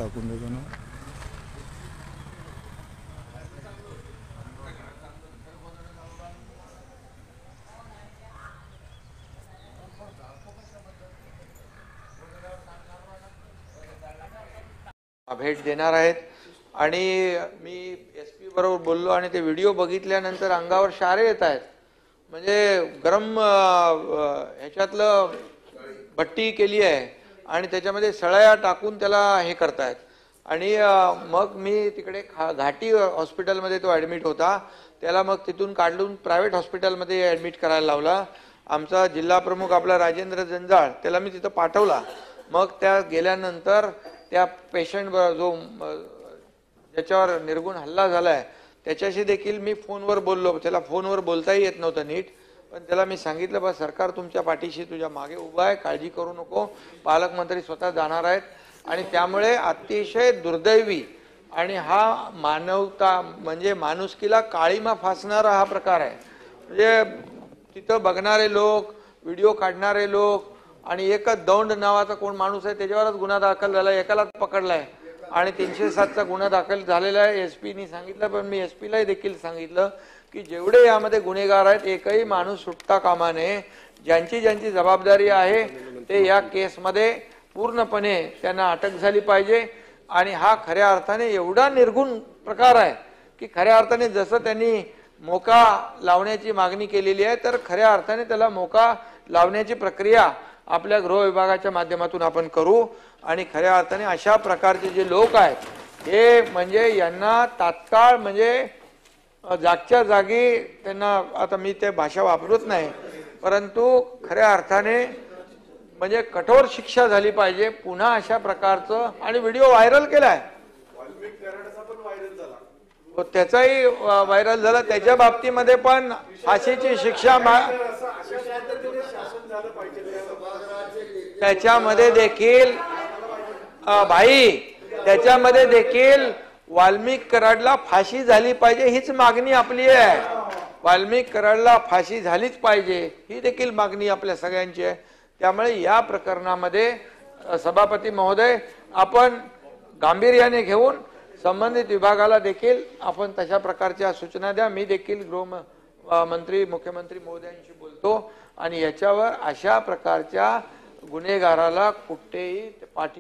टाकून देतो ना. भेट देणार आहेत आणि मी एसपी बरोबर बोललो आणि ते व्हिडिओ बघितल्यानंतर अंगावर शारे येत आहेत. म्हणजे गरम ह्याच्यातलं भट्टी केली आहे आणि त्याच्यामध्ये सळया टाकून त्याला हे करतायत. आणि मग मी तिकडे घाटी हॉस्पिटलमध्ये तो ॲडमिट होता, त्याला मग तिथून काढून प्रायव्हेट हॉस्पिटलमध्ये ॲडमिट करायला लावला. आमचा जिल्हा प्रमुख आपला राजेंद्र जंजाळ त्याला मी तिथं पाठवला. मग त्या गेल्यानंतर त्या पेशंट जो ज्याच्यावर निर्गुण हल्ला झालाय त्याच्याशी देखील मी फोनवर बोललो. त्याला फोनवर बोलताही येत नव्हतं नीट, पण त्याला मी सांगितलं बा सरकार तुमच्या पाठीशी तुझ्या मागे उभा आहे, काळजी करू नको. पालकमंत्री स्वतः जाणार आहेत. आणि त्यामुळे अतिशय दुर्दैवी आणि हा मानवता म्हणजे माणुसकीला काळीमा फासणारा हा प्रकार आहे. म्हणजे तिथं बघणारे लोक, व्हिडिओ काढणारे लोक आणि एकच दौंड नावाचा कोण माणूस आहे त्याच्यावरच गुन्हा दाखल झाला, एकालाच पकडलाय आणि 307चा गुन्हा दाखल झालेला आहे. एसपीनी सांगितलं, पण मी एसपीलाही देखील सांगितलं की जेवढे यामध्ये गुन्हेगार आहेत एकही माणूस सुटता कामा नये. ज्यांची ज्यांची जबाबदारी आहे ते या केसमध्ये पूर्णपणे त्यांना अटक झाली पाहिजे. आणि हा खऱ्या अर्थाने एवढा निर्गुण प्रकार आहे की खऱ्या अर्थाने जसं त्यांनी मोका लावण्याची मागणी केलेली आहे तर खऱ्या अर्थाने त्याला मोका लावण्याची प्रक्रिया आपल्या गृह विभागाच्या माध्यमातून आपण करू. आणि खऱ्या अर्थाने अशा प्रकारचे जे लोक आहेत हे म्हणजे यांना तात्काळ म्हणजे जागच्या जागी त्यांना, आता मी ते भाषा वापरत नाही, परंतु खऱ्या अर्थाने म्हणजे कठोर शिक्षा झाली पाहिजे. पुन्हा अशा प्रकारचं आणि व्हिडिओ व्हायरल केलाय, त्याचाही व्हायरल झाला. त्याच्या बाबतीमध्ये पण फाशीची शिक्षा त्याच्यामध्ये देखील त्याच्यामध्ये देखील वाल्मिक कराडला फाशी झाली पाहिजे हीच मागणी आपली आहे. वाल्मिक कराडला फाशी झालीच पाहिजे ही देखील मागणी आपल्या सगळ्यांची आहे. त्यामुळे या प्रकरणामध्ये सभापती महोदय आपण गांभीर्याने घेऊन संबंधित विभागाला देखील आपण तशा प्रकारच्या सूचना द्या. मी देखील गृहमंत्री मुख्यमंत्री महोदयांशी बोलतो आणि याच्यावर अशा प्रकारच्या गुन्हेगाराला कुठेही पाठी